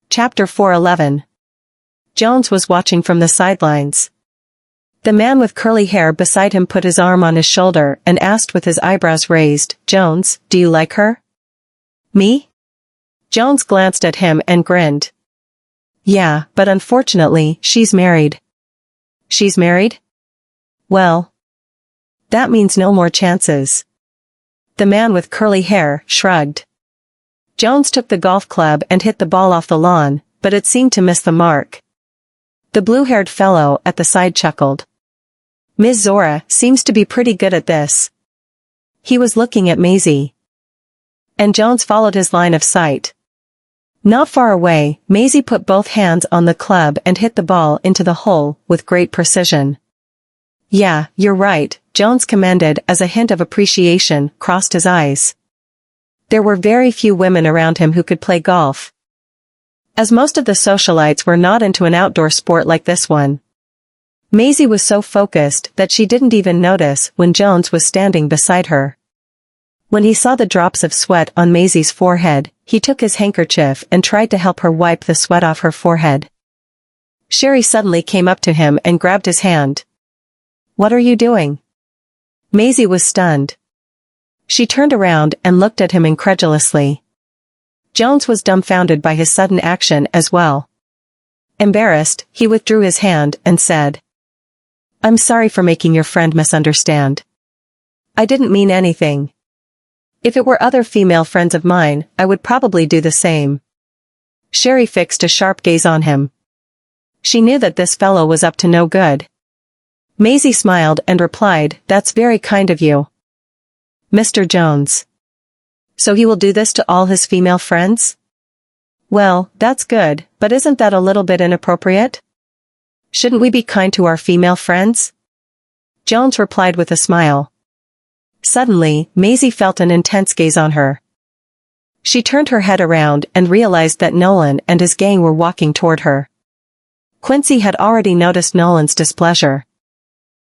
Chapter 4:11. Jones was watching from the sidelines. The man with curly hair beside him put his arm on his shoulder and asked with his eyebrows raised, "Jones, do you like her?" "Me?" Jones glanced at him and grinned. "Yeah, but unfortunately, she's married." "She's married? Well, that means no more chances." The man with curly hair shrugged. Jones took the golf club and hit the ball off the lawn, but it seemed to miss the mark. The blue-haired fellow at the side chuckled. "Ms. Zora seems to be pretty good at this." He was looking at Maisie. And Jones followed his line of sight. Not far away, Maisie put both hands on the club and hit the ball into the hole with great precision. "Yeah, you're right," Jones commended as a hint of appreciation crossed his eyes. There were very few women around him who could play golf, as most of the socialites were not into an outdoor sport like this one. Maisie was so focused that she didn't even notice when Jones was standing beside her. When he saw the drops of sweat on Maisie's forehead, he took his handkerchief and tried to help her wipe the sweat off her forehead. Sherry suddenly came up to him and grabbed his hand. "What are you doing?" Maisie was stunned. She turned around and looked at him incredulously. Jones was dumbfounded by his sudden action as well. Embarrassed, he withdrew his hand and said, "I'm sorry for making your friend misunderstand. I didn't mean anything. If it were other female friends of mine, I would probably do the same." Sherry fixed a sharp gaze on him. She knew that this fellow was up to no good. Maisie smiled and replied, "That's very kind of you, Mr. Jones. So he will do this to all his female friends?" "Well, that's good, but isn't that a little bit inappropriate? Shouldn't we be kind to our female friends?" Jones replied with a smile. Suddenly, Maisie felt an intense gaze on her. She turned her head around and realized that Nolan and his gang were walking toward her. Quincy had already noticed Nolan's displeasure.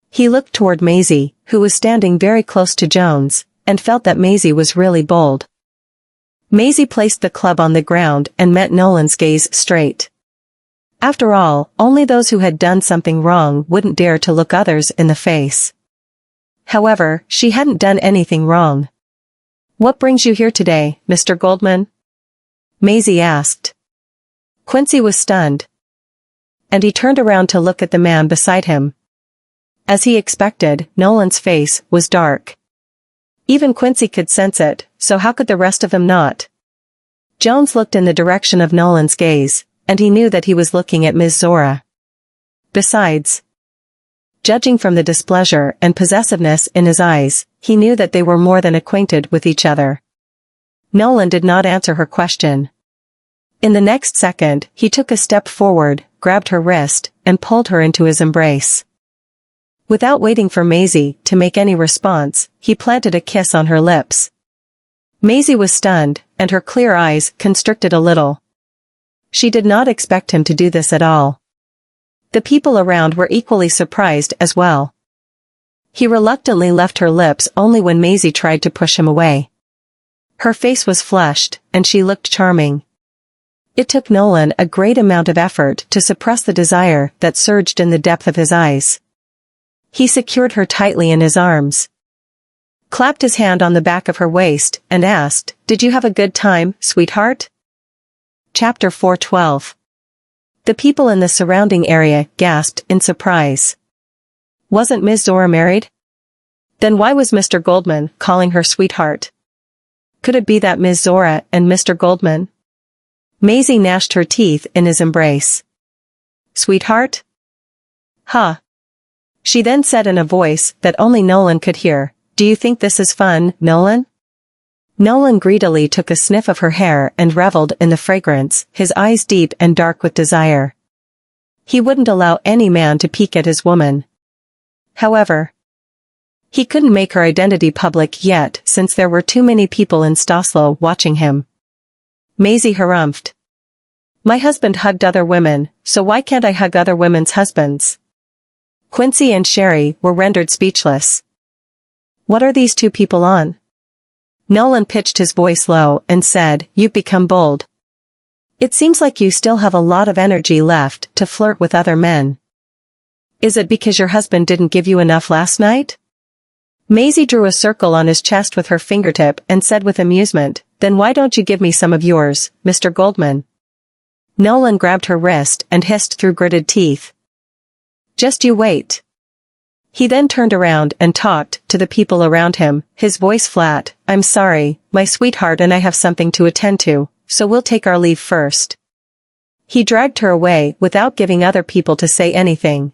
He looked toward Maisie, who was standing very close to Jones, and felt that Maisie was really bold. Maisie placed the club on the ground and met Nolan's gaze straight. After all, only those who had done something wrong wouldn't dare to look others in the face. However, she hadn't done anything wrong. "What brings you here today, Mr. Goldman?" Maisie asked. Quincy was stunned, and he turned around to look at the man beside him. As he expected, Nolan's face was dark. Even Quincy could sense it, so how could the rest of them not? Jones looked in the direction of Nolan's gaze, and he knew that he was looking at Ms. Zora. Besides, judging from the displeasure and possessiveness in his eyes, he knew that they were more than acquainted with each other. Nolan did not answer her question. In the next second, he took a step forward, grabbed her wrist, and pulled her into his embrace. Without waiting for Maisie to make any response, he planted a kiss on her lips. Maisie was stunned, and her clear eyes constricted a little. She did not expect him to do this at all. The people around were equally surprised as well. He reluctantly left her lips only when Maisie tried to push him away. Her face was flushed, and she looked charming. It took Nolan a great amount of effort to suppress the desire that surged in the depth of his eyes. He secured her tightly in his arms, clapped his hand on the back of her waist, and asked, "Did you have a good time, sweetheart?" Chapter 4:12. The people in the surrounding area gasped in surprise. Wasn't Ms. Zora married? Then why was Mr. Goldman calling her sweetheart? Could it be that Ms. Zora and Mr. Goldman? Maisie gnashed her teeth in his embrace. "Sweetheart? Huh." She then said in a voice that only Nolan could hear, "Do you think this is fun, Nolan?" Nolan greedily took a sniff of her hair and reveled in the fragrance, his eyes deep and dark with desire. He wouldn't allow any man to peek at his woman. However, he couldn't make her identity public yet since there were too many people in Stosslo watching him. Maisie harumphed. "My husband hugged other women, so why can't I hug other women's husbands?" Quincy and Sherry were rendered speechless. "What are these two people on?" Nolan pitched his voice low and said, "You've become bold. It seems like you still have a lot of energy left to flirt with other men. Is it because your husband didn't give you enough last night? Maisie drew a circle on his chest with her fingertip and said with amusement, "Then why don't you give me some of yours, Mr. Goldman?" Nolan grabbed her wrist and hissed through gritted teeth. "Just you wait." He then turned around and talked to the people around him, his voice flat. "I'm sorry, my sweetheart and I have something to attend to, so we'll take our leave first." He dragged her away without giving other people to say anything.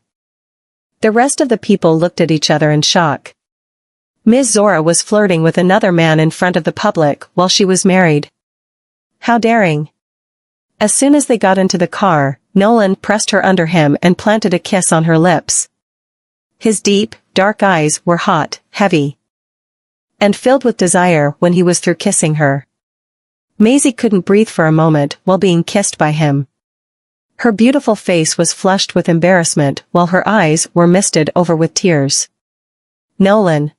The rest of the people looked at each other in shock. Ms. Zora was flirting with another man in front of the public while she was married. How daring. As soon as they got into the car, Nolan pressed her under him and planted a kiss on her lips. His deep, dark eyes were hot, heavy, and filled with desire when he was through kissing her. Maisie couldn't breathe for a moment while being kissed by him. Her beautiful face was flushed with embarrassment while her eyes were misted over with tears. "Nolan.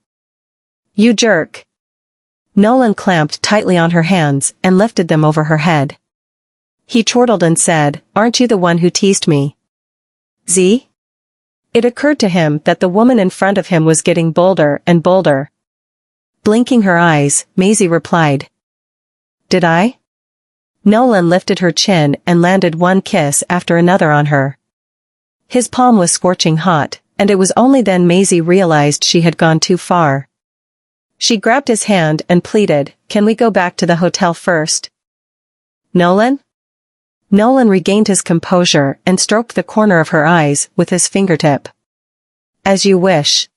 You jerk." Nolan clamped tightly on her hands and lifted them over her head. He chortled and said, "Aren't you the one who teased me? Z?" It occurred to him that the woman in front of him was getting bolder and bolder. Blinking her eyes, Maisie replied, "Did I?" Nolan lifted her chin and landed one kiss after another on her. His palm was scorching hot, and it was only then Maisie realized she had gone too far. She grabbed his hand and pleaded, "Can we go back to the hotel first?" "Nolan?" Nolan regained his composure and stroked the corner of her eyes with his fingertip. "As you wish."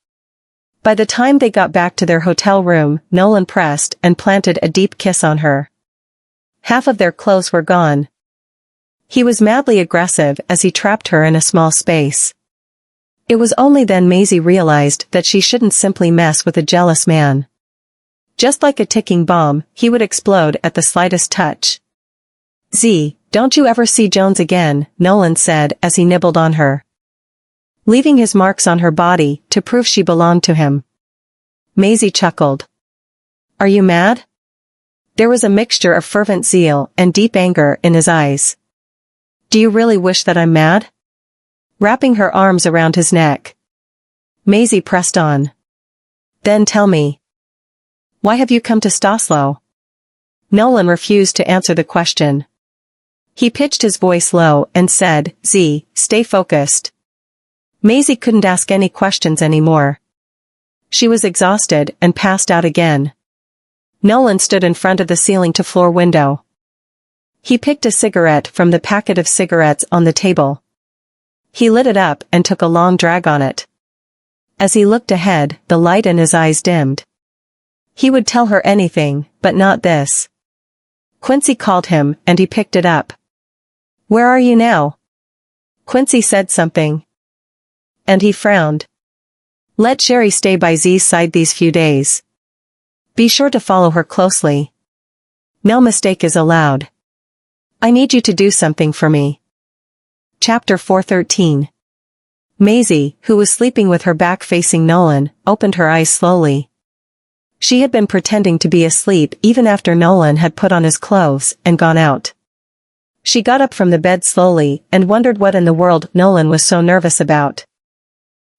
By the time they got back to their hotel room, Nolan pressed and planted a deep kiss on her. Half of their clothes were gone. He was madly aggressive as he trapped her in a small space. It was only then Maisie realized that she shouldn't simply mess with a jealous man. Just like a ticking bomb, he would explode at the slightest touch. "Z, don't you ever see Jones again," Nolan said as he nibbled on her, leaving his marks on her body to prove she belonged to him. Maisie chuckled. "Are you mad?" There was a mixture of fervent zeal and deep anger in his eyes. "Do you really wish that I'm mad?" Wrapping her arms around his neck, Maisie pressed on. "Then tell me. Why have you come to Staslo?" Nolan refused to answer the question. He pitched his voice low and said, "Z, stay focused." Maisie couldn't ask any questions anymore. She was exhausted and passed out again. Nolan stood in front of the ceiling-to-floor window. He picked a cigarette from the packet of cigarettes on the table. He lit it up and took a long drag on it. As he looked ahead, the light in his eyes dimmed. He would tell her anything, but not this. Quincy called him, and he picked it up. "Where are you now?" Quincy said something, and he frowned. "Let Sherry stay by Z's side these few days. Be sure to follow her closely. No mistake is allowed. I need you to do something for me." Chapter 413. Maisie, who was sleeping with her back facing Nolan, opened her eyes slowly. She had been pretending to be asleep even after Nolan had put on his clothes and gone out. She got up from the bed slowly and wondered what in the world Nolan was so nervous about.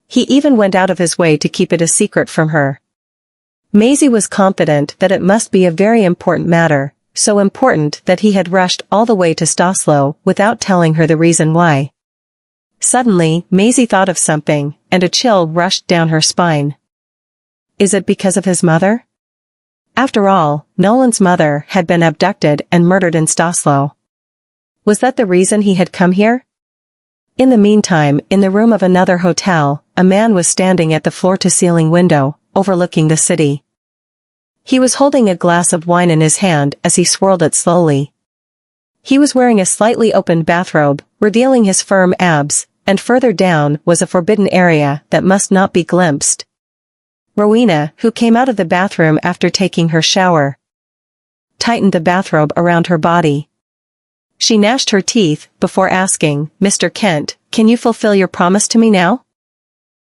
He even went out of his way to keep it a secret from her. Maisie was confident that it must be a very important matter, so important that he had rushed all the way to Staslo without telling her the reason why. Suddenly, Maisie thought of something, and a chill rushed down her spine. Is it because of his mother? After all, Nolan's mother had been abducted and murdered in Staslo. Was that the reason he had come here? In the meantime, in the room of another hotel, a man was standing at the floor-to-ceiling window, overlooking the city. He was holding a glass of wine in his hand as he swirled it slowly. He was wearing a slightly opened bathrobe, revealing his firm abs, and further down was a forbidden area that must not be glimpsed. Rowena, who came out of the bathroom after taking her shower, tightened the bathrobe around her body. She gnashed her teeth before asking, "Mr. Kent, can you fulfill your promise to me now?"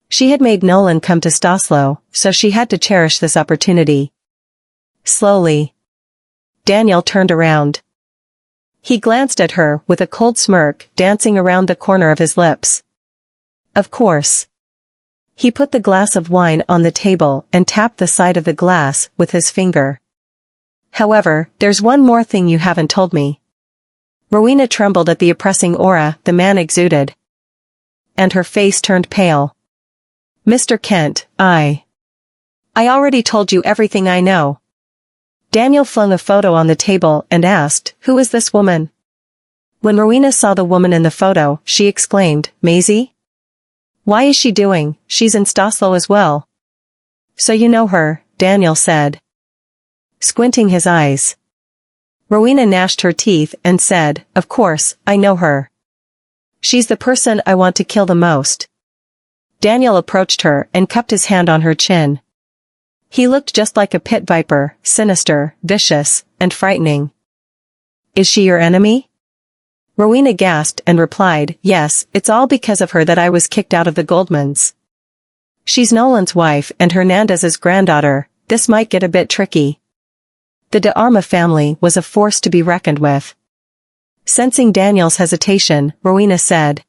She had made Nolan come to Staslo, so she had to cherish this opportunity. Slowly, Daniel turned around. He glanced at her with a cold smirk dancing around the corner of his lips. Of course. He put the glass of wine on the table and tapped the side of the glass with his finger. However, there's one more thing you haven't told me. Rowena trembled at the oppressing aura the man exuded. And her face turned pale. Mr. Kent, I already told you everything I know. Daniel flung a photo on the table and asked, who is this woman? When Rowena saw the woman in the photo, she exclaimed, Maisie? Why is she doing? She's in Staslo as well. So you know her, Daniel said, squinting his eyes. Rowena gnashed her teeth and said, of course, I know her. She's the person I want to kill the most. Daniel approached her and cupped his hand on her chin. He looked just like a pit viper, sinister, vicious, and frightening. Is she your enemy? Rowena gasped and replied, yes, it's all because of her that I was kicked out of the Goldmans. She's Nolan's wife and Hernandez's granddaughter. This might get a bit tricky. The De Arma family was a force to be reckoned with. Sensing Daniel's hesitation, Rowena said,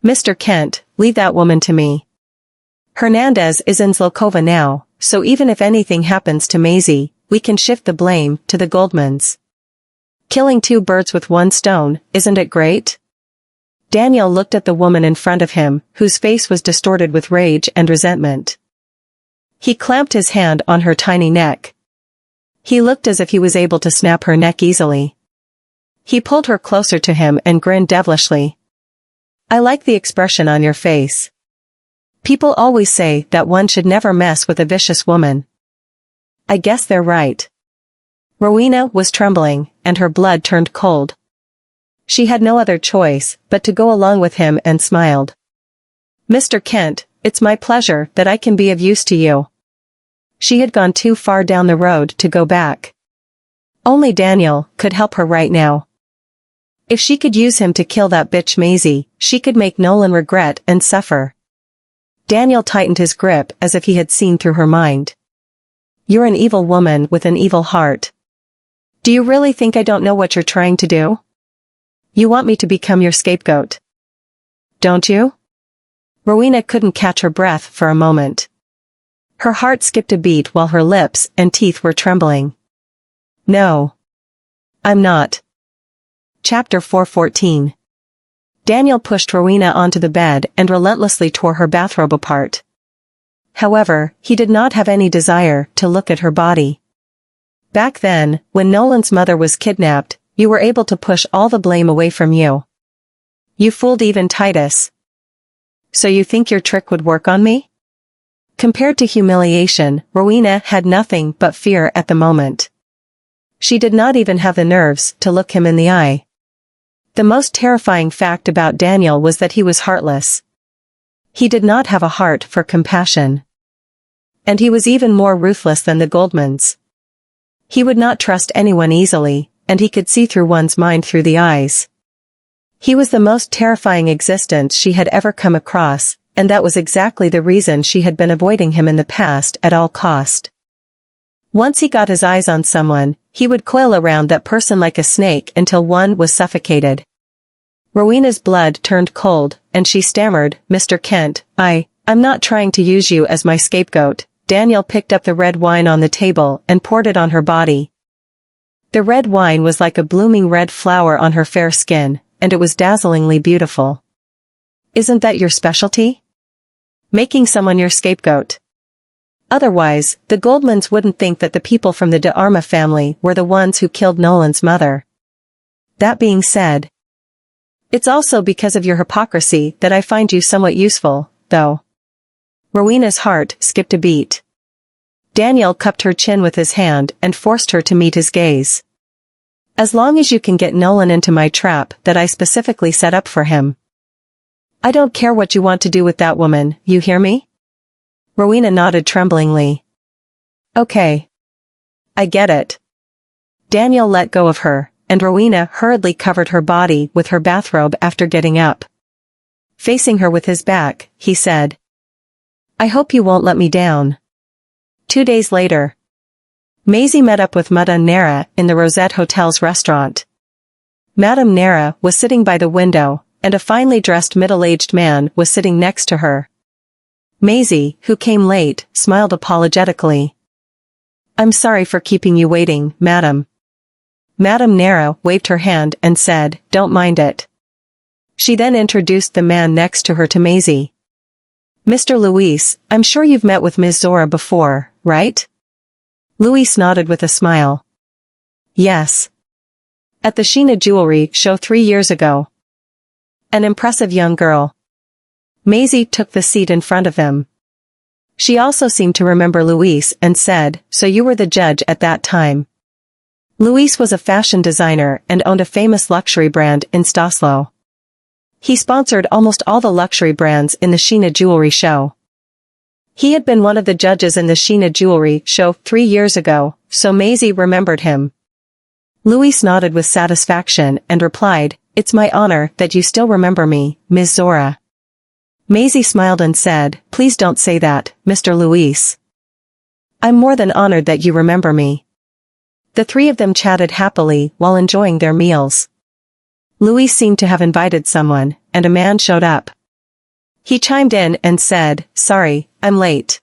Mr. Kent, leave that woman to me. Hernandez is in Zlokova now, so even if anything happens to Maisie, we can shift the blame to the Goldmans. Killing two birds with one stone, isn't it great? Daniel looked at the woman in front of him, whose face was distorted with rage and resentment. He clamped his hand on her tiny neck. He looked as if he was able to snap her neck easily. He pulled her closer to him and grinned devilishly. I like the expression on your face. People always say that one should never mess with a vicious woman. I guess they're right. Rowena was trembling, and her blood turned cold. She had no other choice but to go along with him and smiled. Mr. Kent, it's my pleasure that I can be of use to you. She had gone too far down the road to go back. Only Daniel could help her right now. If she could use him to kill that bitch Maisie, she could make Nolan regret and suffer. Daniel tightened his grip as if he had seen through her mind. You're an evil woman with an evil heart. Do you really think I don't know what you're trying to do? You want me to become your scapegoat. Don't you? Rowena couldn't catch her breath for a moment. Her heart skipped a beat while her lips and teeth were trembling. No. I'm not. Chapter 414. Daniel pushed Rowena onto the bed and relentlessly tore her bathrobe apart. However, he did not have any desire to look at her body. Back then, when Nolan's mother was kidnapped, you were able to push all the blame away from you. You fooled even Titus. So you think your trick would work on me? Compared to humiliation, Rowena had nothing but fear at the moment. She did not even have the nerves to look him in the eye. The most terrifying fact about Daniel was that he was heartless. He did not have a heart for compassion. And he was even more ruthless than the Goldmans. He would not trust anyone easily, and he could see through one's mind through the eyes. He was the most terrifying existence she had ever come across, and that was exactly the reason she had been avoiding him in the past at all cost. Once he got his eyes on someone, he would coil around that person like a snake until one was suffocated. Rowena's blood turned cold, and she stammered, Mr. Kent, I'm not trying to use you as my scapegoat. Daniel picked up the red wine on the table and poured it on her body. The red wine was like a blooming red flower on her fair skin, and it was dazzlingly beautiful. Isn't that your specialty? Making someone your scapegoat. Otherwise, the Goldmans wouldn't think that the people from the De Arma family were the ones who killed Nolan's mother. That being said, it's also because of your hypocrisy that I find you somewhat useful, though. Rowena's heart skipped a beat. Daniel cupped her chin with his hand and forced her to meet his gaze. As long as you can get Nolan into my trap that I specifically set up for him. I don't care what you want to do with that woman, you hear me? Rowena nodded tremblingly. Okay. I get it. Daniel let go of her, and Rowena hurriedly covered her body with her bathrobe after getting up. Facing her with his back, he said, I hope you won't let me down. 2 days later. Maisie met up with Mada and Nara in the Rosette Hotel's restaurant. Madame Nera was sitting by the window, and a finely dressed middle-aged man was sitting next to her. Maisie, who came late, smiled apologetically. "I'm sorry for keeping you waiting, madam." Madame Nera waved her hand and said, "Don't mind it." She then introduced the man next to her to Maisie. "Mr. Luis, I'm sure you've met with Ms. Zora before, right?" Luis nodded with a smile. "Yes. At the Sheena Jewelry show 3 years ago." "An impressive young girl." Maisie took the seat in front of him. She also seemed to remember Luis and said, "So you were the judge at that time." Luis was a fashion designer and owned a famous luxury brand in Staslo. He sponsored almost all the luxury brands in the Sheena Jewelry show. He had been one of the judges in the Sheena Jewelry show 3 years ago, so Maisie remembered him. Luis nodded with satisfaction and replied, "It's my honor that you still remember me, Ms. Zora." Maisie smiled and said, "Please don't say that, Mr. Luis. I'm more than honored that you remember me." The three of them chatted happily while enjoying their meals. Luis seemed to have invited someone, and a man showed up. He chimed in and said, "Sorry, I'm late."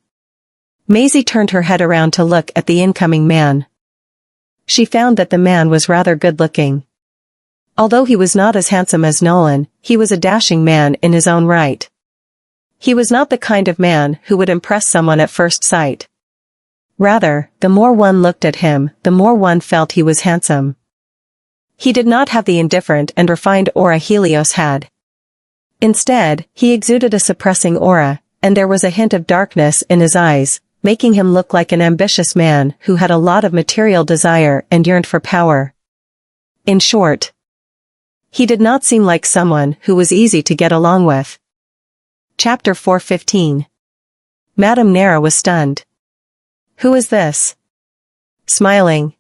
Maisie turned her head around to look at the incoming man. She found that the man was rather good-looking. Although he was not as handsome as Nolan, he was a dashing man in his own right. He was not the kind of man who would impress someone at first sight. Rather, the more one looked at him, the more one felt he was handsome. He did not have the indifferent and refined aura Helios had. Instead, he exuded a suppressing aura, and there was a hint of darkness in his eyes, making him look like an ambitious man who had a lot of material desire and yearned for power. In short, he did not seem like someone who was easy to get along with. Chapter 4:15. Madame Nera was stunned. "Who is this?" Smiling,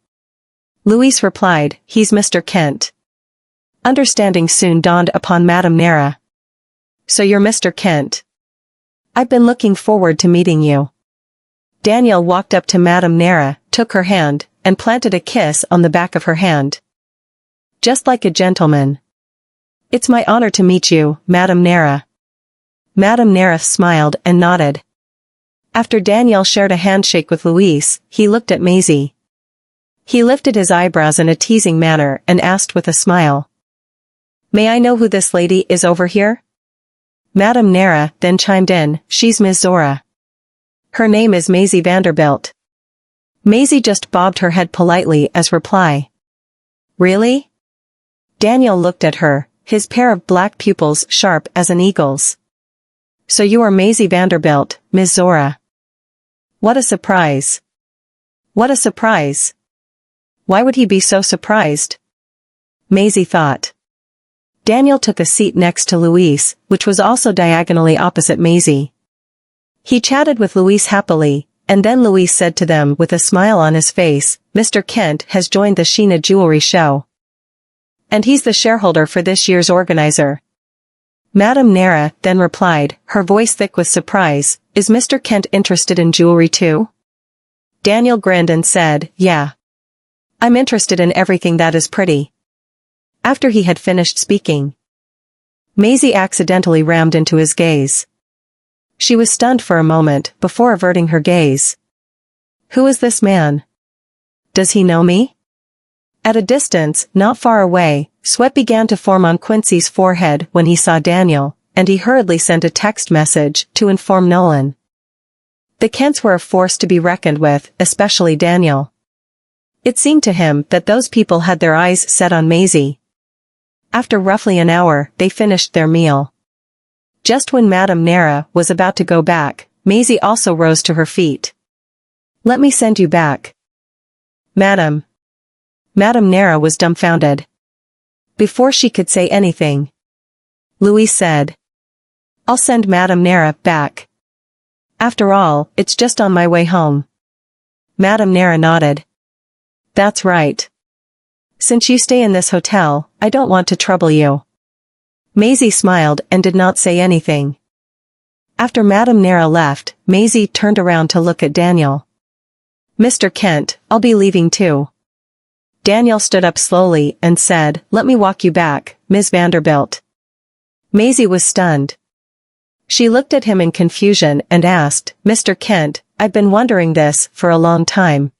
Luis replied, "He's Mr. Kent." Understanding soon dawned upon Madame Nera. "So you're Mr. Kent. I've been looking forward to meeting you." Daniel walked up to Madame Nera, took her hand, and planted a kiss on the back of her hand. "Just like a gentleman." "It's my honor to meet you, Madame Nera." Madame Nera smiled and nodded. After Daniel shared a handshake with Luis, he looked at Maisie. He lifted his eyebrows in a teasing manner and asked with a smile, "May I know who this lady is over here?" Madame Nera then chimed in, "She's Ms. Zora. Her name is Maisie Vanderbilt." Maisie just bobbed her head politely as reply. "Really?" Daniel looked at her, his pair of black pupils sharp as an eagle's. "So you are Maisie Vanderbilt, Ms. Zora. What a surprise. What a surprise. Why would he be so surprised?" Maisie thought. Daniel took a seat next to Luis, which was also diagonally opposite Maisie. He chatted with Luis happily, and then Luis said to them with a smile on his face, "Mr. Kent has joined the Sheena Jewelry show. And he's the shareholder for this year's organizer." Madame Nera then replied, her voice thick with surprise, "Is Mr. Kent interested in jewelry too?" Daniel grinned and said, "Yeah. I'm interested in everything that is pretty." After he had finished speaking, Maisie accidentally rammed into his gaze. She was stunned for a moment before averting her gaze. "Who is this man? Does he know me?" At a distance, not far away, sweat began to form on Quincy's forehead when he saw Daniel, and he hurriedly sent a text message to inform Nolan. The Kents were a force to be reckoned with, especially Daniel. It seemed to him that those people had their eyes set on Maisie. After roughly an hour, they finished their meal. Just when Madame Nera was about to go back, Maisie also rose to her feet. "Let me send you back." "Madam." Madame Nera was dumbfounded. Before she could say anything, Luis said, "I'll send Madame Nera back. After all, it's just on my way home." Madame Nera nodded. "That's right. Since you stay in this hotel, I don't want to trouble you." Maisie smiled and did not say anything. After Madame Nera left, Maisie turned around to look at Daniel. "Mr. Kent, I'll be leaving too." Daniel stood up slowly and said, "Let me walk you back, Ms. Vanderbilt." Maisie was stunned. She looked at him in confusion and asked, "Mr. Kent, I've been wondering this for a long time.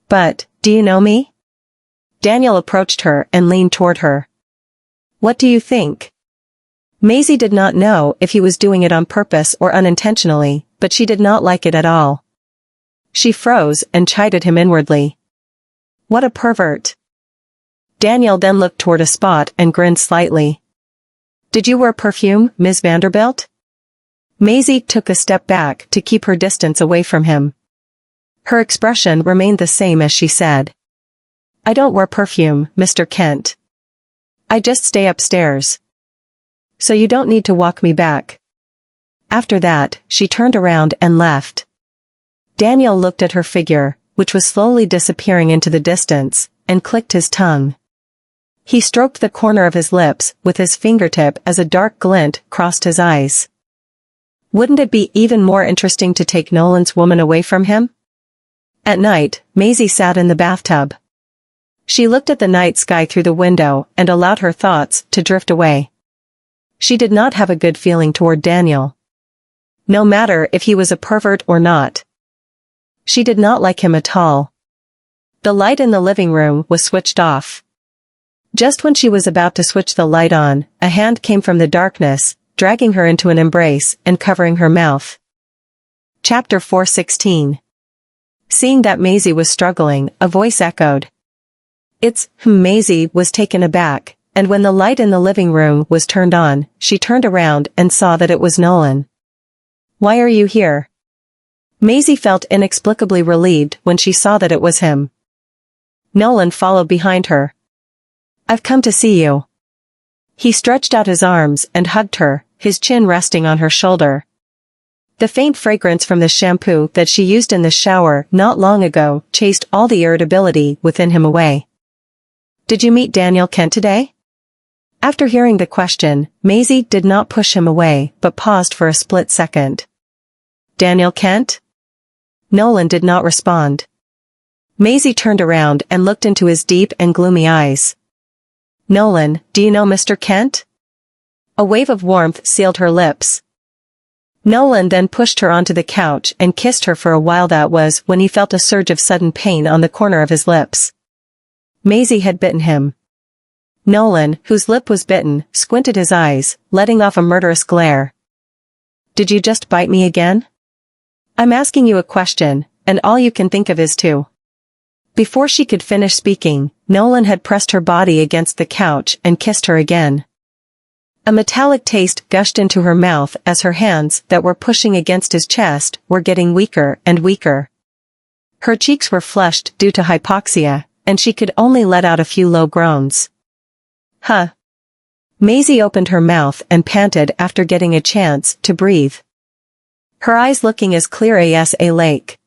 But, do you know me?" Daniel approached her and leaned toward her. "What do you think?" Maisie did not know if he was doing it on purpose or unintentionally, but she did not like it at all. She froze and chided him inwardly. What a pervert. Daniel then looked toward a spot and grinned slightly. "Did you wear perfume, Ms. Vanderbilt?" Maisie took a step back to keep her distance away from him. Her expression remained the same as she said, "I don't wear perfume, Mr. Kent. I just stay upstairs. So you don't need to walk me back." After that, she turned around and left. Daniel looked at her figure, which was slowly disappearing into the distance, and clicked his tongue. He stroked the corner of his lips with his fingertip as a dark glint crossed his eyes. Wouldn't it be even more interesting to take Nolan's woman away from him? At night, Maisie sat in the bathtub. She looked at the night sky through the window and allowed her thoughts to drift away. She did not have a good feeling toward Daniel. No matter if he was a pervert or not. She did not like him at all. The light in the living room was switched off. Just when she was about to switch the light on, a hand came from the darkness, dragging her into an embrace and covering her mouth. Chapter 4:16. Seeing that Maisie was struggling, a voice echoed. Maisie was taken aback, and when the light in the living room was turned on, she turned around and saw that it was Nolan. "Why are you here?" Maisie felt inexplicably relieved when she saw that it was him. Nolan followed behind her. "I've come to see you." He stretched out his arms and hugged her, his chin resting on her shoulder. The faint fragrance from the shampoo that she used in the shower not long ago chased all the irritability within him away. "Did you meet Daniel Kent today?" After hearing the question, Maisie did not push him away but paused for a split second. "Daniel Kent?" Nolan did not respond. Maisie turned around and looked into his deep and gloomy eyes. "Nolan, do you know Mr. Kent?" A wave of warmth sealed her lips. Nolan then pushed her onto the couch and kissed her for a while. That was when he felt a surge of sudden pain on the corner of his lips. Maisie had bitten him. Nolan, whose lip was bitten, squinted his eyes, letting off a murderous glare. "Did you just bite me again? I'm asking you a question, and all you can think of is to." Before she could finish speaking, Nolan had pressed her body against the couch and kissed her again. A metallic taste gushed into her mouth as her hands that were pushing against his chest were getting weaker and weaker. Her cheeks were flushed due to hypoxia, and she could only let out a few low groans. "Huh." Maisie opened her mouth and panted after getting a chance to breathe. Her eyes looking as clear as a lake.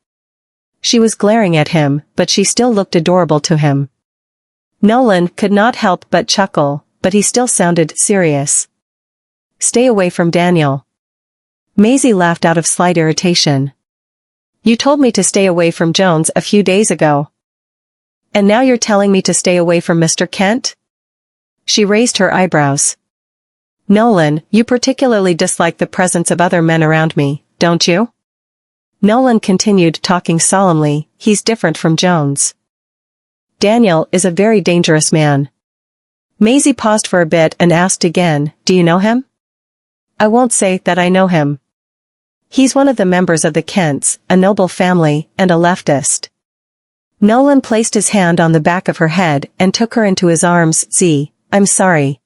She was glaring at him, but she still looked adorable to him. Nolan could not help but chuckle, but he still sounded serious. "Stay away from Daniel." Maisie laughed out of slight irritation. "You told me to stay away from Jones a few days ago. And now you're telling me to stay away from Mr. Kent?" She raised her eyebrows. "Nolan, you particularly dislike the presence of other men around me, don't you?" Nolan continued talking solemnly. "He's different from Jones. Daniel is a very dangerous man." Maisie paused for a bit and asked again, "Do you know him?" "I won't say that I know him. He's one of the members of the Kents, a noble family, and a leftist." Nolan placed his hand on the back of her head and took her into his arms. "I'm sorry.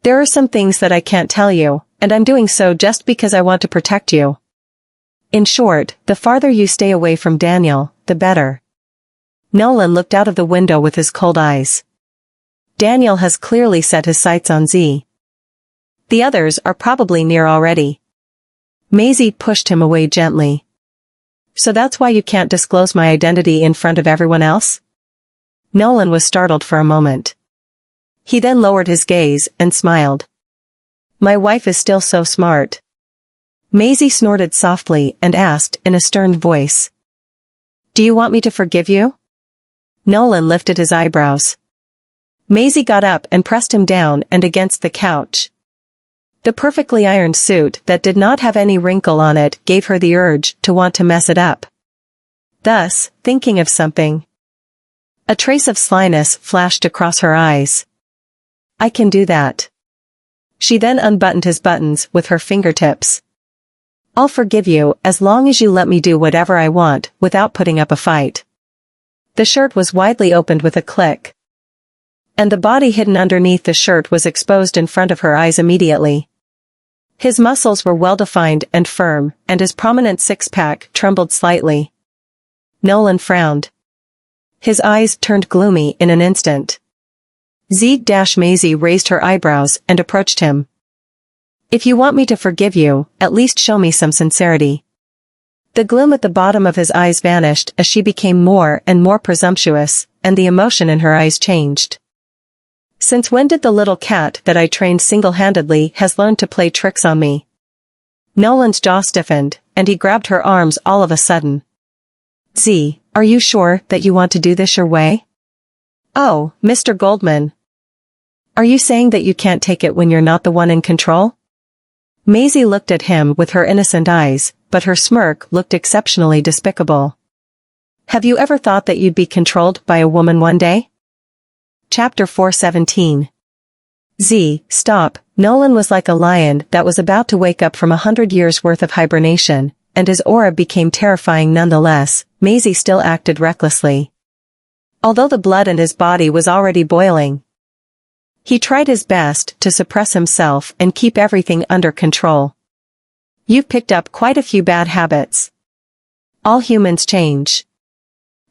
There are some things that I can't tell you, and I'm doing so just because I want to protect you. In short, the farther you stay away from Daniel, the better." Nolan looked out of the window with his cold eyes. Daniel has clearly set his sights on Z. The others are probably near already. Maisie pushed him away gently. "So that's why you can't disclose my identity in front of everyone else?" Nolan was startled for a moment. He then lowered his gaze and smiled. "My wife is still so smart." Maisie snorted softly and asked in a stern voice, "Do you want me to forgive you?" Nolan lifted his eyebrows. Maisie got up and pressed him down and against the couch. The perfectly ironed suit that did not have any wrinkle on it gave her the urge to want to mess it up. Thus, thinking of something. A trace of slyness flashed across her eyes. I can do that. She then unbuttoned his buttons with her fingertips. I'll forgive you as long as you let me do whatever I want without putting up a fight. The shirt was widely opened with a click. And the body hidden underneath the shirt was exposed in front of her eyes immediately. His muscles were well-defined and firm, and his prominent six-pack trembled slightly. Nolan frowned. His eyes turned gloomy in an instant. Maisie raised her eyebrows and approached him. If you want me to forgive you, at least show me some sincerity. The gloom at the bottom of his eyes vanished as she became more and more presumptuous, and the emotion in her eyes changed. Since when did the little cat that I trained single-handedly has learned to play tricks on me? Nolan's jaw stiffened, and he grabbed her arms all of a sudden. Are you sure that you want to do this your way? Oh, Mr. Goldman. Are you saying that you can't take it when you're not the one in control? Maisie looked at him with her innocent eyes, but her smirk looked exceptionally despicable. Have you ever thought that you'd be controlled by a woman one day? Chapter 417. Stop. Nolan was like a lion that was about to wake up from 100 years' worth of hibernation, and his aura became terrifying nonetheless. Maisie still acted recklessly. Although the blood in his body was already boiling, he tried his best to suppress himself and keep everything under control. You've picked up quite a few bad habits. All humans change.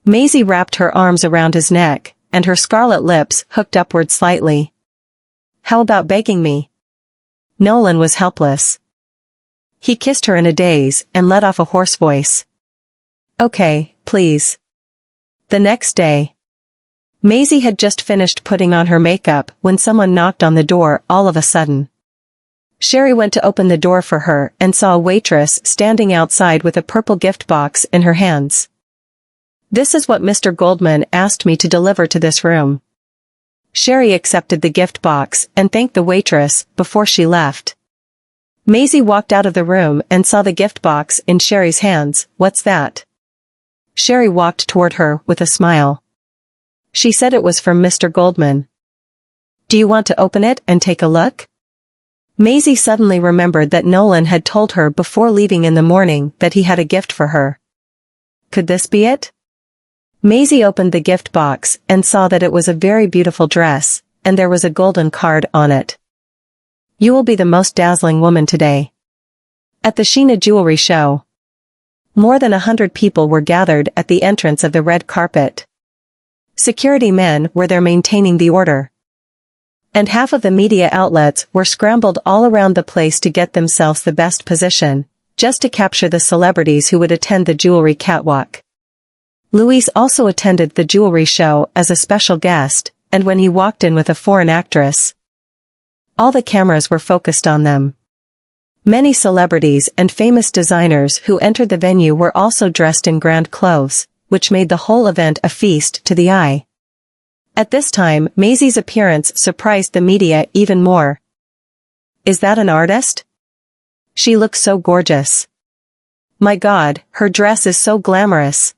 Maisie wrapped her arms around his neck, and her scarlet lips hooked upward slightly. How about begging me? Nolan was helpless. He kissed her in a daze and let off a hoarse voice. Okay, please. The next day. Maisie had just finished putting on her makeup when someone knocked on the door all of a sudden. Sherry went to open the door for her and saw a waitress standing outside with a purple gift box in her hands. This is what Mr. Goldman asked me to deliver to this room. Sherry accepted the gift box and thanked the waitress before she left. Maisie walked out of the room and saw the gift box in Sherry's hands. What's that? Sherry walked toward her with a smile. She said it was from Mr. Goldman. Do you want to open it and take a look? Maisie suddenly remembered that Nolan had told her before leaving in the morning that he had a gift for her. Could this be it? Maisie opened the gift box and saw that it was a very beautiful dress, and there was a golden card on it. You will be the most dazzling woman today. At the Sheena Jewelry Show. More than 100 people were gathered at the entrance of the red carpet. Security men were there maintaining the order. And half of the media outlets were scrambled all around the place to get themselves the best position, just to capture the celebrities who would attend the jewelry catwalk. Luis also attended the jewelry show as a special guest, and when he walked in with a foreign actress, all the cameras were focused on them. Many celebrities and famous designers who entered the venue were also dressed in grand clothes, which made the whole event a feast to the eye. At this time, Maisie's appearance surprised the media even more. Is that an artist? She looks so gorgeous. My God, her dress is so glamorous.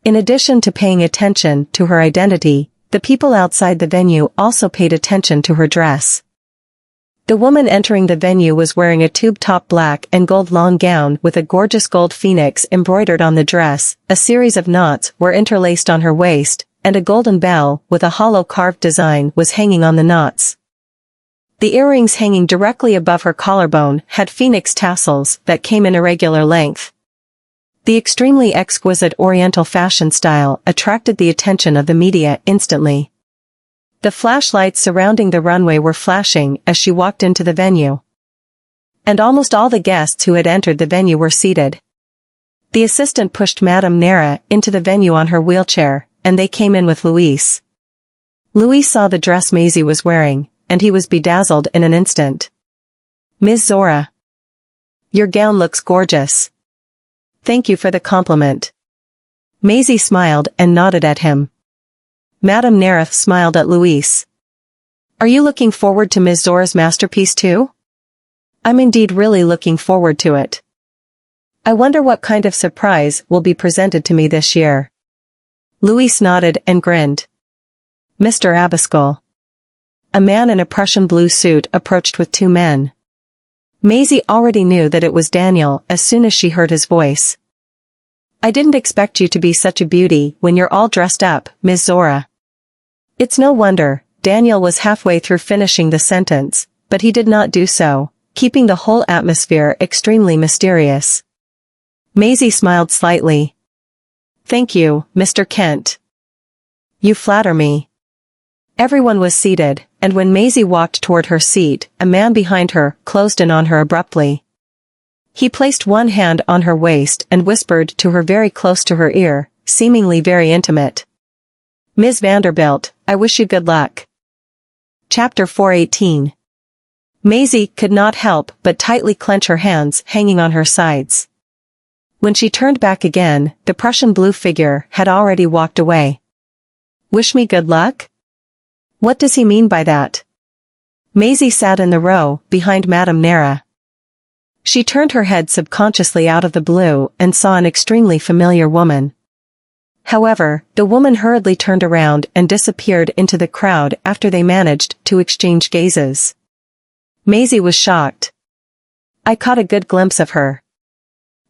In addition to paying attention to her identity, the people outside the venue also paid attention to her dress. The woman entering the venue was wearing a tube-top black and gold long gown with a gorgeous gold phoenix embroidered on the dress, a series of knots were interlaced on her waist, and a golden bell with a hollow carved design was hanging on the knots. The earrings hanging directly above her collarbone had phoenix tassels that came in irregular length. The extremely exquisite Oriental fashion style attracted the attention of the media instantly. The flashlights surrounding the runway were flashing as she walked into the venue. And almost all the guests who had entered the venue were seated. The assistant pushed Madame Nara into the venue on her wheelchair, and they came in with Luis. Luis saw the dress Maisie was wearing, and he was bedazzled in an instant. Ms. Zora. Your gown looks gorgeous. Thank you for the compliment. Maisie smiled and nodded at him. Madame Nereth smiled at Luis. Are you looking forward to Ms. Zora's masterpiece too? I'm indeed really looking forward to it. I wonder what kind of surprise will be presented to me this year. Luis nodded and grinned. Mr. Abascal. A man in a Prussian blue suit approached with two men. Maisie already knew that it was Daniel as soon as she heard his voice. I didn't expect you to be such a beauty when you're all dressed up, Ms. Zora. It's no wonder. Daniel was halfway through finishing the sentence, but he did not do so, keeping the whole atmosphere extremely mysterious. Maisie smiled slightly. Thank you, Mr. Kent. You flatter me. Everyone was seated, and when Maisie walked toward her seat, a man behind her closed in on her abruptly. He placed one hand on her waist and whispered to her very close to her ear, seemingly very intimate. Ms. Vanderbilt, I wish you good luck. Chapter 418. Maisie could not help but tightly clench her hands hanging on her sides. When she turned back again, the Prussian blue figure had already walked away. Wish me good luck? What does he mean by that? Maisie sat in the row behind Madame Nera. She turned her head subconsciously out of the blue and saw an extremely familiar woman. However, the woman hurriedly turned around and disappeared into the crowd after they managed to exchange gazes. Maisie was shocked. I caught a good glimpse of her.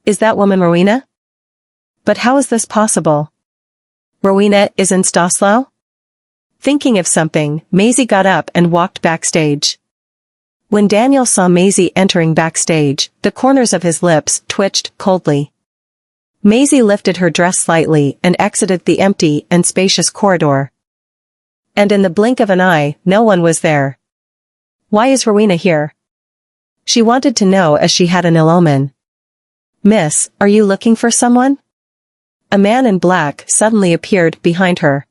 Is that woman Rowena? But how is this possible? Rowena is in Stosslow? Thinking of something, Maisie got up and walked backstage. When Daniel saw Maisie entering backstage, the corners of his lips twitched coldly. Maisie lifted her dress slightly and exited the empty and spacious corridor. And in the blink of an eye, no one was there. Why is Rowena here? She wanted to know as she had an ill omen. Miss, are you looking for someone? A man in black suddenly appeared behind her.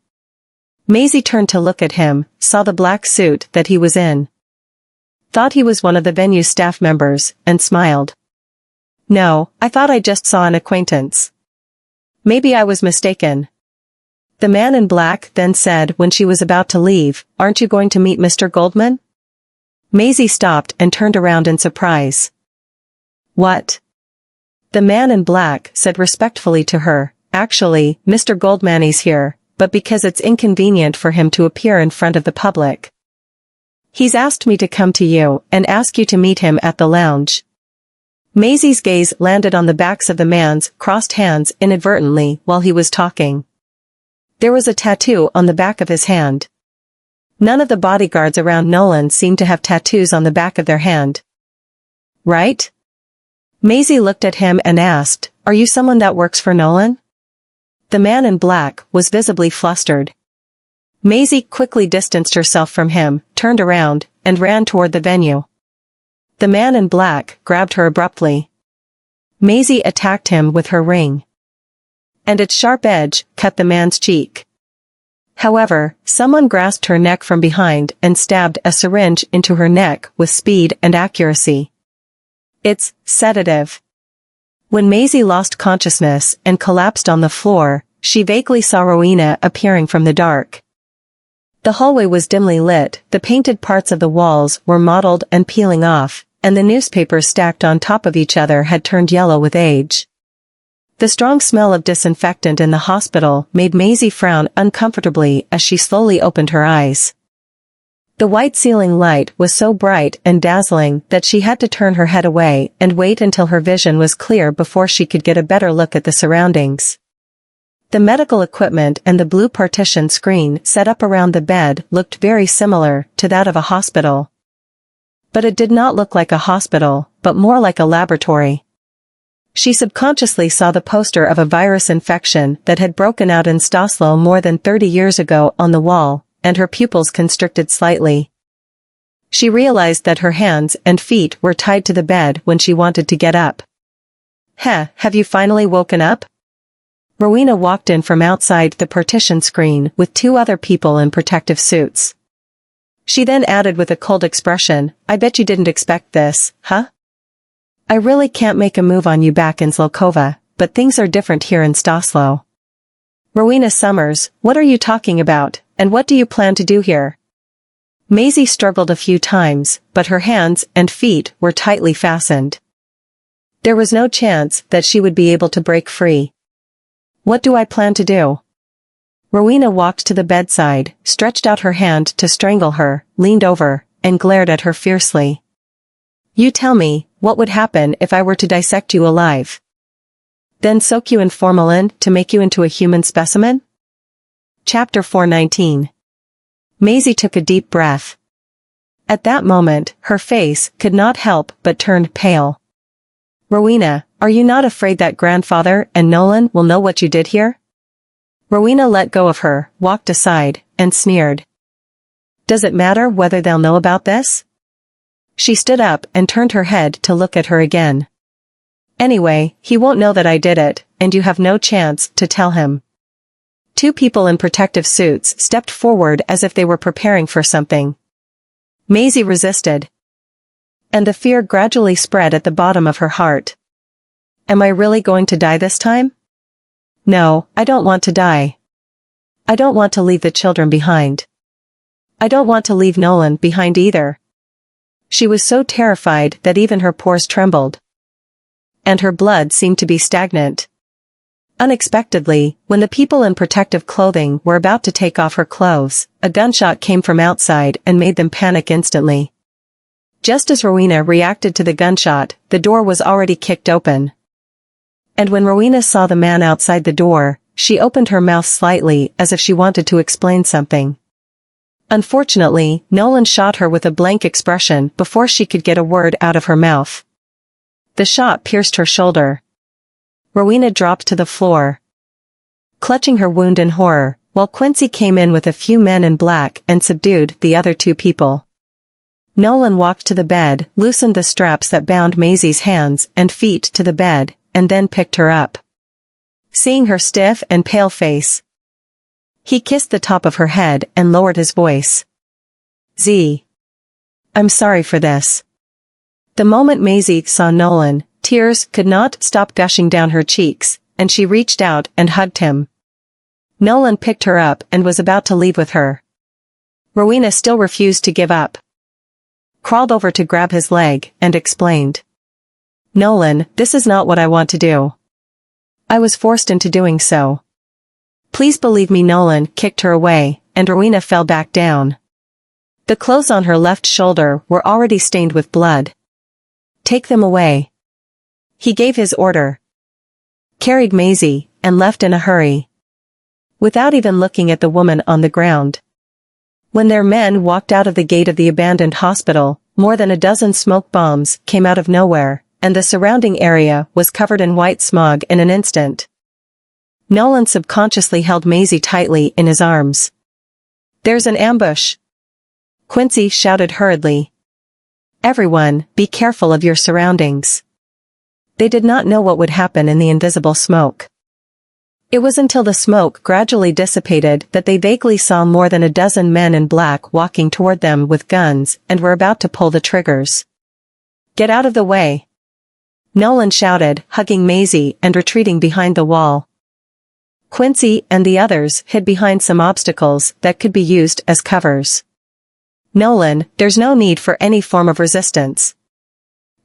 Maisie turned to look at him, saw the black suit that he was in. Thought he was one of the venue's staff members, and smiled. No, I thought I just saw an acquaintance. Maybe I was mistaken. The man in black then said when she was about to leave, aren't you going to meet Mr. Goldman? Maisie stopped and turned around in surprise. What? The man in black said respectfully to her, actually, Mr. Goldman's here, but because it's inconvenient for him to appear in front of the public. He's asked me to come to you and ask you to meet him at the lounge. Maisie's gaze landed on the backs of the man's crossed hands inadvertently while he was talking. There was a tattoo on the back of his hand. None of the bodyguards around Nolan seemed to have tattoos on the back of their hand. Right? Maisie looked at him and asked, are you someone that works for Nolan? The man in black was visibly flustered. Maisie quickly distanced herself from him, turned around, and ran toward the venue. The man in black grabbed her abruptly. Maisie attacked him with her ring. And its sharp edge cut the man's cheek. However, someone grasped her neck from behind and stabbed a syringe into her neck with speed and accuracy. It's sedative. When Maisie lost consciousness and collapsed on the floor, she vaguely saw Rowena appearing from the dark. The hallway was dimly lit, the painted parts of the walls were mottled and peeling off, and the newspapers stacked on top of each other had turned yellow with age. The strong smell of disinfectant in the hospital made Maisie frown uncomfortably as she slowly opened her eyes. The white ceiling light was so bright and dazzling that she had to turn her head away and wait until her vision was clear before she could get a better look at the surroundings. The medical equipment and the blue partition screen set up around the bed looked very similar to that of a hospital. But it did not look like a hospital, but more like a laboratory. She subconsciously saw the poster of a virus infection that had broken out in Stosslow more than 30 years ago on the wall, and her pupils constricted slightly. She realized that her hands and feet were tied to the bed when she wanted to get up. Have you finally woken up? Rowena walked in from outside the partition screen with two other people in protective suits. She then added with a cold expression, I bet you didn't expect this, huh? I really can't make a move on you back in Zlokova, but things are different here in Stosslow. Rowena Summers, what are you talking about? And what do you plan to do here? Maisie struggled a few times, but her hands and feet were tightly fastened. There was no chance that she would be able to break free. What do I plan to do? Rowena walked to the bedside, stretched out her hand to strangle her, leaned over, and glared at her fiercely. You tell me, what would happen if I were to dissect you alive? Then soak you in formalin to make you into a human specimen? Chapter 419. Maisie took a deep breath. At that moment, her face could not help but turned pale. Rowena, are you not afraid that grandfather and Nolan will know what you did here? Rowena let go of her, walked aside, and sneered. Does it matter whether they'll know about this? She stood up and turned her head to look at her again. Anyway, he won't know that I did it, and you have no chance to tell him. Two people in protective suits stepped forward as if they were preparing for something. Maisie resisted. And the fear gradually spread at the bottom of her heart. Am I really going to die this time? No, I don't want to die. I don't want to leave the children behind. I don't want to leave Nolan behind either. She was so terrified that even her pores trembled. And her blood seemed to be stagnant. Unexpectedly, when the people in protective clothing were about to take off her clothes, a gunshot came from outside and made them panic instantly. Just as Rowena reacted to the gunshot, the door was already kicked open. And when Rowena saw the man outside the door, she opened her mouth slightly as if she wanted to explain something. Unfortunately, Nolan shot her with a blank expression before she could get a word out of her mouth. The shot pierced her shoulder. Rowena dropped to the floor, clutching her wound in horror, while Quincy came in with a few men in black and subdued the other two people. Nolan walked to the bed, loosened the straps that bound Maisie's hands and feet to the bed, and then picked her up. Seeing her stiff and pale face, he kissed the top of her head and lowered his voice. Z. I'm sorry for this. The moment Maisie saw Nolan, tears could not stop gushing down her cheeks, and she reached out and hugged him. Nolan picked her up and was about to leave with her. Rowena still refused to give up. Crawled over to grab his leg and explained. Nolan, this is not what I want to do. I was forced into doing so. Please believe me. Nolan kicked her away, and Rowena fell back down. The clothes on her left shoulder were already stained with blood. Take them away. He gave his order, carried Maisie, and left in a hurry, without even looking at the woman on the ground. When their men walked out of the gate of the abandoned hospital, more than a dozen smoke bombs came out of nowhere, and the surrounding area was covered in white smog in an instant. Nolan subconsciously held Maisie tightly in his arms. There's an ambush, Quincy shouted hurriedly. Everyone, be careful of your surroundings. They did not know what would happen in the invisible smoke. It was until the smoke gradually dissipated that they vaguely saw more than a dozen men in black walking toward them with guns and were about to pull the triggers. Get out of the way! Nolan shouted, hugging Maisie and retreating behind the wall. Quincy and the others hid behind some obstacles that could be used as covers. Nolan, there's no need for any form of resistance.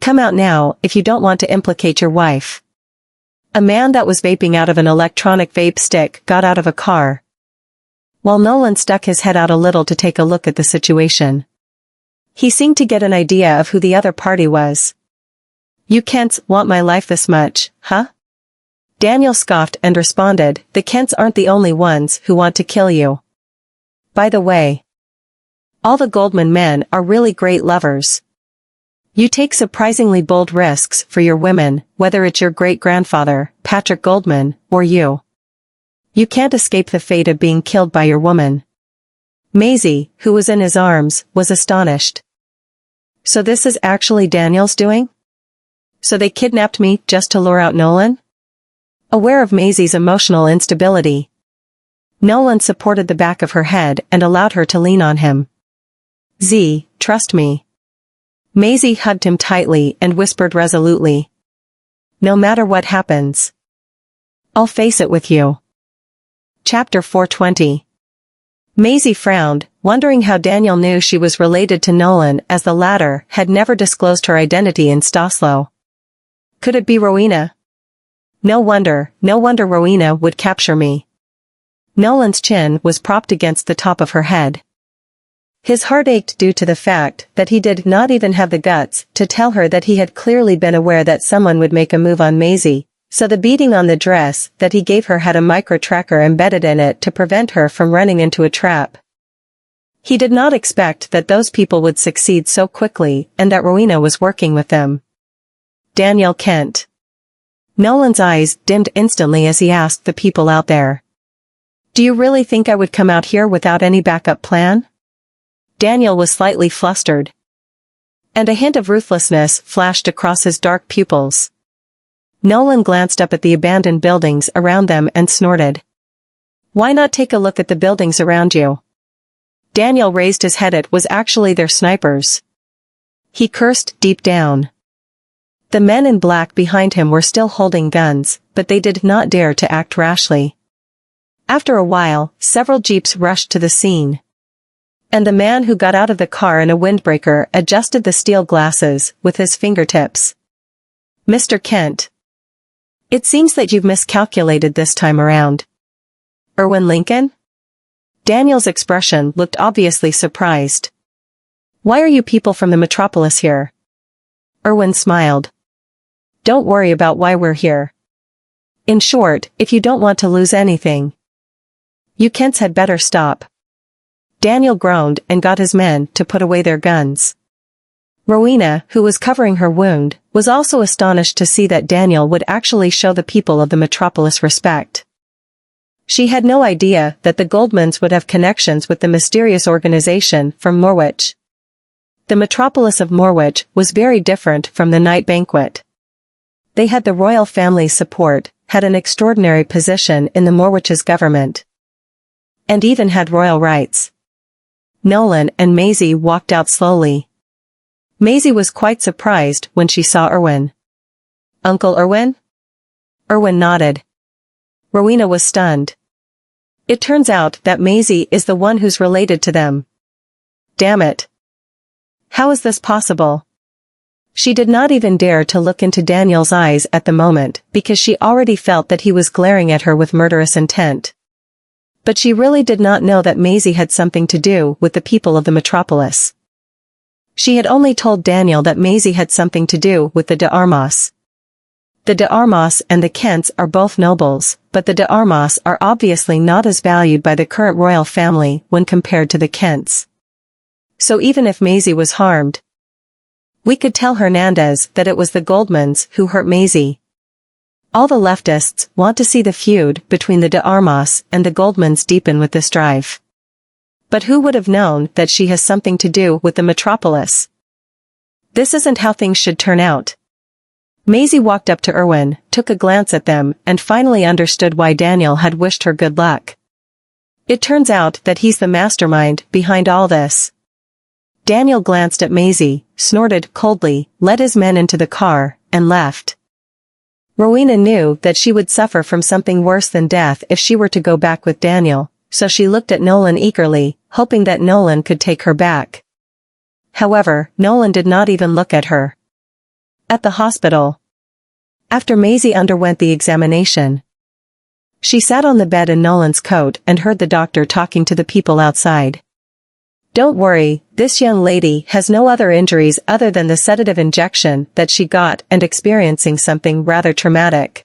Come out now if you don't want to implicate your wife. A man that was vaping out of an electronic vape stick got out of a car, while Nolan stuck his head out a little to take a look at the situation. He seemed to get an idea of who the other party was. You Kents want my life this much, huh? Daniel scoffed and responded, the Kents aren't the only ones who want to kill you. By the way, all the Goldman men are really great lovers. You take surprisingly bold risks for your women, whether it's your great-grandfather, Patrick Goldman, or you. You can't escape the fate of being killed by your woman. Maisie, who was in his arms, was astonished. So this is actually Daniel's doing? So they kidnapped me just to lure out Nolan? Aware of Maisie's emotional instability, Nolan supported the back of her head and allowed her to lean on him. Z, trust me. Maisie hugged him tightly and whispered resolutely. No matter what happens, I'll face it with you. Chapter 420. Maisie frowned, wondering how Daniel knew she was related to Nolan, as the latter had never disclosed her identity in Staslo. Could it be Rowena? No wonder Rowena would capture me. Nolan's chin was propped against the top of her head. His heart ached due to the fact that he did not even have the guts to tell her that he had clearly been aware that someone would make a move on Maisie, so the beading on the dress that he gave her had a micro-tracker embedded in it to prevent her from running into a trap. He did not expect that those people would succeed so quickly and that Rowena was working with them. Daniel Kent. Nolan's eyes dimmed instantly as he asked the people out there. Do you really think I would come out here without any backup plan? Daniel was slightly flustered. And a hint of ruthlessness flashed across his dark pupils. Nolan glanced up at the abandoned buildings around them and snorted. Why not take a look at the buildings around you? Daniel raised his head. It was actually their snipers. He cursed deep down. The men in black behind him were still holding guns, but they did not dare to act rashly. After a while, several jeeps rushed to the scene. And the man who got out of the car in a windbreaker adjusted the steel glasses with his fingertips. Mr. Kent. It seems that you've miscalculated this time around. Erwin Lincoln? Daniel's expression looked obviously surprised. Why are you people from the metropolis here? Erwin smiled. Don't worry about why we're here. In short, if you don't want to lose anything, you Kents had better stop. Daniel groaned and got his men to put away their guns. Rowena, who was covering her wound, was also astonished to see that Daniel would actually show the people of the metropolis respect. She had no idea that the Goldmans would have connections with the mysterious organization from Morwich. The metropolis of Morwich was very different from the night banquet. They had the royal family's support, had an extraordinary position in the Morwich's government, and even had royal rights. Nolan and Maisie walked out slowly. Maisie was quite surprised when she saw Erwin. Uncle Erwin? Erwin nodded. Rowena was stunned. It turns out that Maisie is the one who's related to them. Damn it. How is this possible? She did not even dare to look into Daniel's eyes at the moment because she already felt that he was glaring at her with murderous intent. But she really did not know that Maisie had something to do with the people of the metropolis. She had only told Daniel that Maisie had something to do with the de Armas. The de Armas and the Kents are both nobles, but the de Armas are obviously not as valued by the current royal family when compared to the Kents. So even if Maisie was harmed, we could tell Hernandez that it was the Goldmans who hurt Maisie. All the leftists want to see the feud between the de Armas and the Goldmans deepen with this drive. But who would have known that she has something to do with the metropolis? This isn't how things should turn out. Maisie walked up to Erwin, took a glance at them, and finally understood why Daniel had wished her good luck. It turns out that he's the mastermind behind all this. Daniel glanced at Maisie, snorted coldly, led his men into the car, and left. Rowena knew that she would suffer from something worse than death if she were to go back with Daniel, so she looked at Nolan eagerly, hoping that Nolan could take her back. However, Nolan did not even look at her. At the hospital, after Maisie underwent the examination, she sat on the bed in Nolan's coat and heard the doctor talking to the people outside. Don't worry, this young lady has no other injuries other than the sedative injection that she got and experiencing something rather traumatic.